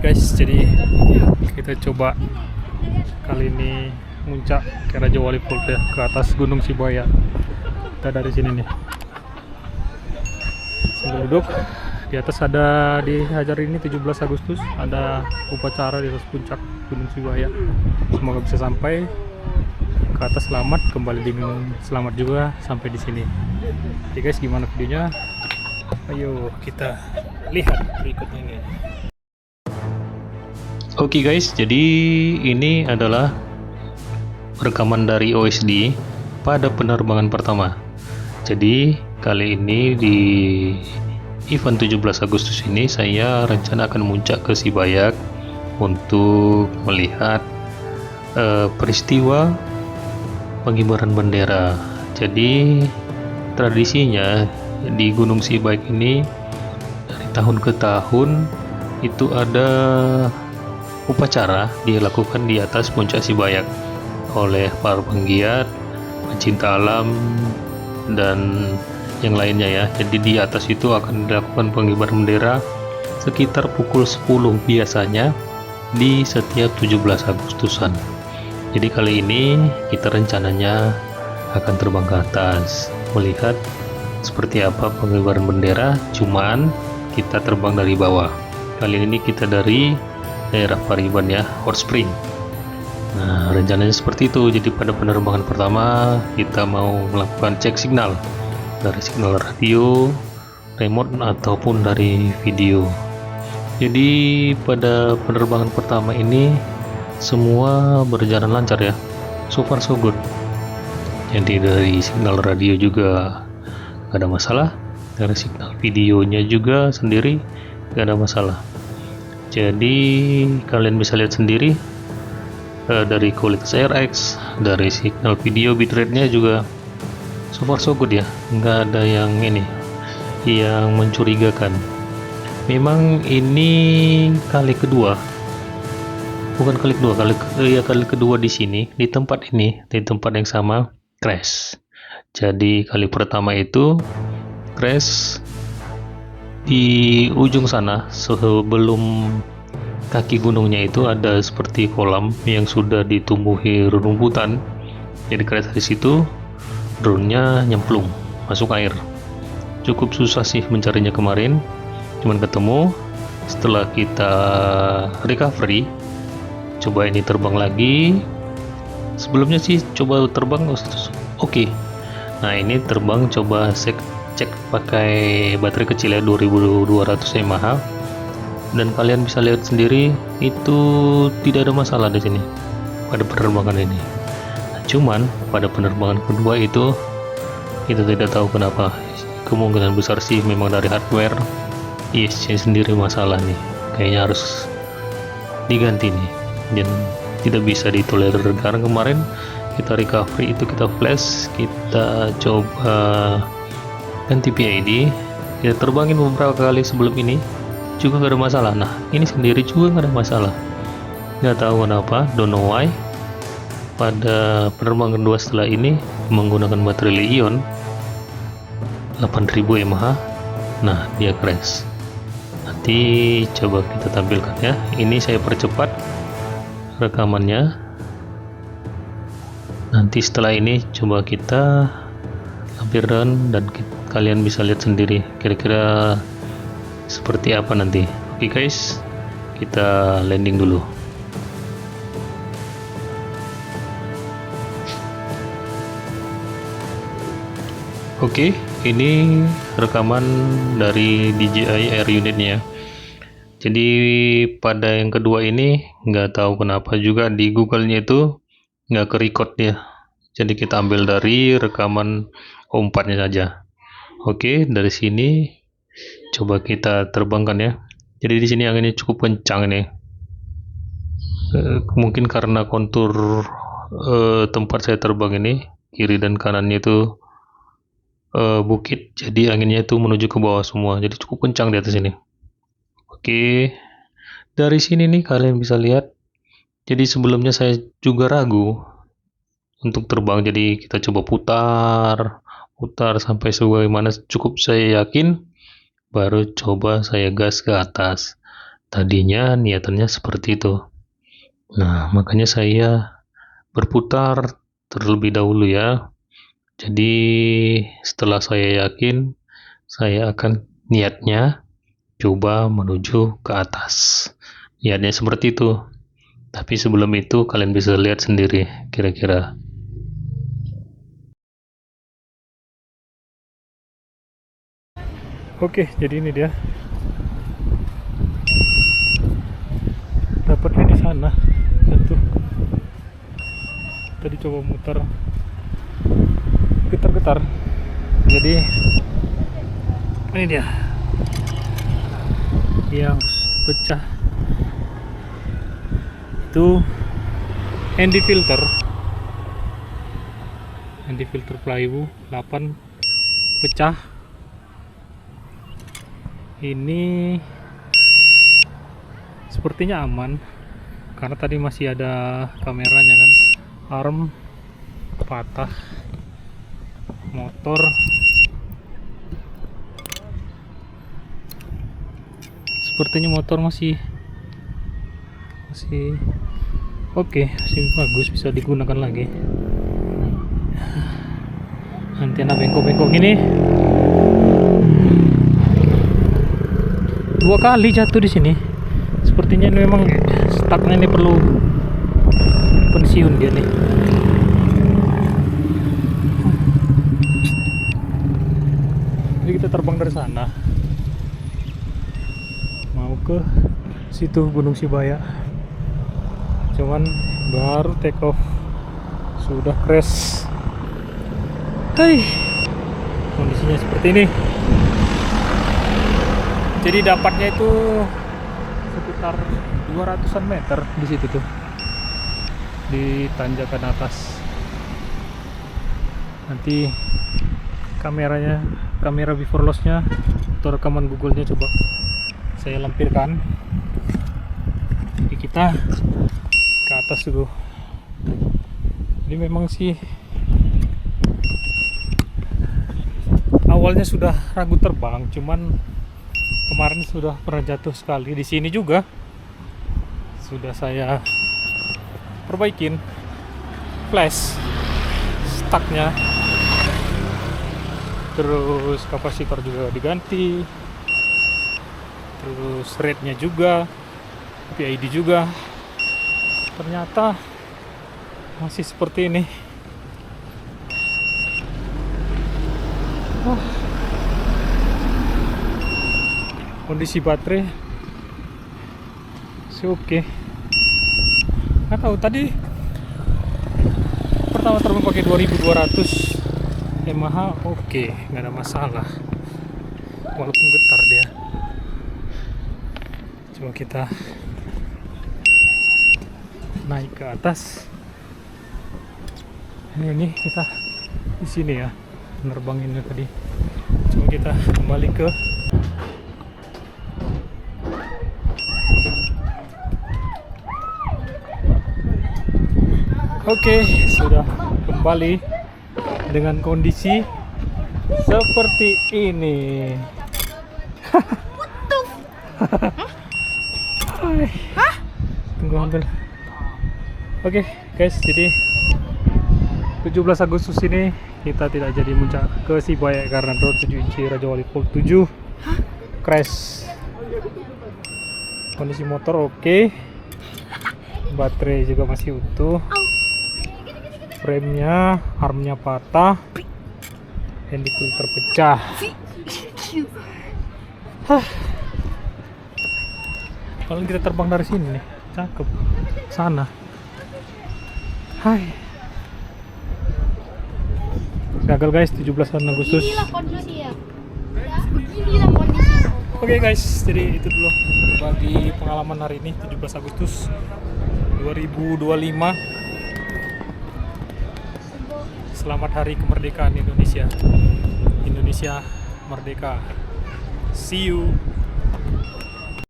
guys, jadi kita coba kali ini muncak ke Raja Wali Falls ya, ke atas Gunung Sibaya. Kita dari sini nih sambil duduk di atas. Ada di hari ini 17 Agustus ada upacara di atas puncak Gunung Sibaya. Semoga bisa sampai ke atas selamat, kembali dengan selamat juga sampai di sini. Oke guys, gimana videonya? Ayo kita lihat berikutnya ini. Oke guys, jadi ini adalah rekaman dari OSD pada penerbangan pertama. Jadi kali ini di event 17 Agustus ini saya rencana akan muncak ke Sibayak untuk melihat peristiwa pengibaran bendera. Jadi tradisinya di Gunung Sibayak ini dari tahun ke tahun itu ada upacara dilakukan di atas puncak Sibayak oleh para penggiat, pencinta alam, dan yang lainnya ya. Jadi di atas itu akan dilakukan pengibaran bendera sekitar pukul 10 biasanya di setiap 17 Agustusan. Jadi kali ini kita rencananya akan terbang ke atas melihat seperti apa pengibaran bendera, cuman kita terbang dari bawah. Kali ini kita dari daerah Pariban ya, Hot Spring. Nah, rencananya seperti itu. Jadi pada penerbangan pertama kita mau melakukan cek signal dari signal radio, remote ataupun dari video. Jadi pada penerbangan pertama ini semua berjalan lancar ya, so far so good. Jadi dari signal radio juga gak ada masalah, dari signal videonya juga sendiri gak ada masalah. Jadi kalian bisa lihat sendiri dari kualitas RX, dari signal video bitrate-nya juga so far so good ya, nggak ada yang yang mencurigakan. Memang ini kali kedua di sini, di tempat yang sama crash. Jadi kali pertama itu crash di ujung sana, sebelum kaki gunungnya itu ada seperti kolam yang sudah ditumbuhi rerumputan. Jadi crash dari situ, drone-nya nyemplung masuk air. Cukup susah sih mencarinya kemarin, cuman ketemu. Setelah kita recovery, coba ini terbang lagi. Sebelumnya sih coba terbang oke. Nah ini terbang coba cek pakai baterai kecil ya, 2200 mAh, dan kalian bisa lihat sendiri itu tidak ada masalah di sini pada penerbangan ini. Nah, cuman pada penerbangan kedua itu kita tidak tahu kenapa, kemungkinan besar sih memang dari hardware ISC sendiri masalah nih, kayaknya harus diganti nih dan tidak bisa ditolerir. Karena kemarin kita recovery itu kita flash, kita coba ganti PID, kita terbangin beberapa kali sebelum ini juga gak ada masalah. Nah ini sendiri juga gak ada masalah, gak tahu kenapa, don't know why. Pada penerbangan kedua setelah ini menggunakan baterai Li-ion 8000 mAh, nah dia crash. Nanti coba kita tampilkan ya, ini saya percepat rekamannya. Nanti setelah ini coba kita lampirkan dan kalian bisa lihat sendiri kira-kira seperti apa nanti. Oke guys, kita landing dulu. Oke, ini rekaman dari DJI Air unitnya. Jadi pada yang kedua ini nggak tahu kenapa juga di Google-nya itu nggak ke record ya. Jadi kita ambil dari rekaman O4-nya saja. Oke, dari sini coba kita terbangkan ya. Jadi di sini anginnya cukup kencang nih. Mungkin karena kontur tempat saya terbang ini kiri dan kanannya itu bukit, jadi anginnya itu menuju ke bawah semua. Jadi cukup kencang di atas ini. Oke, dari sini nih kalian bisa lihat. Jadi sebelumnya saya juga ragu untuk terbang. Jadi kita coba putar sampai sebagaimana cukup saya yakin, baru coba saya gas ke atas. Tadinya niatannya seperti itu. Nah, makanya saya berputar terlebih dahulu ya. Jadi setelah saya yakin, saya akan niatnya coba menuju ke atas. Niatnya seperti itu. Tapi sebelum itu kalian bisa lihat sendiri kira-kira. Oke, jadi ini dia. Dapatnya di sana. Satu. Tadi coba muter. Getar-getar. Jadi ini dia. Yang pecah. Itu anti filter plywood 8 pecah. Ini sepertinya aman karena tadi masih ada kameranya kan. Arm patah, motor sepertinya motor masih oke, masih bagus, bisa digunakan lagi. Antena bengkok-bengkok gini 2 kali jatuh di sini. Sepertinya ini memang stucknya, ini perlu pensiun dia nih. Jadi kita terbang dari sana mau ke situ Gunung Sibaya. Cuman baru take off sudah crash. Hai, kondisinya seperti ini. Jadi dapatnya itu sekitar 200-an meter di situ tuh, di tanjakan atas. Nanti kamera before loss-nya atau rekaman Google-nya coba saya lampirkan. Jadi kita ke atas dulu. Jadi memang sih awalnya sudah ragu terbang, cuman kemarin sudah pernah jatuh sekali di sini juga. Sudah saya perbaikin flash stucknya, terus kapasitor juga diganti, terus rednya juga, PID juga. Ternyata masih seperti ini. Kondisi baterai sih oke. Nggak tahu, tadi pertama terbang pakai 2200 mAh, oke, nggak ada masalah walaupun getar dia. Coba kita naik ke atas. Ini kita di sini ya penerbanginnya tadi. Coba kita kembali ke oke, sudah kembali dengan kondisi seperti ini. Tunggu ambil. Oke guys, jadi 17 Agustus ini kita tidak jadi muncak ke Sibaya karena drone 7 inci Raja Wali Volt 7 crash. Kondisi motor oke, baterai juga masih utuh, framenya, armnya patah, handy filter pecah. Kalau kita terbang dari sini nih, cakep. Sana. Hai. Gagal guys, 17 Agustus. Inilah kondisi ya. Beginilah kondisi. Oke guys, jadi itu dulu bagi pengalaman hari ini 17 Agustus 2025. Selamat Hari Kemerdekaan Indonesia. Indonesia merdeka. See you.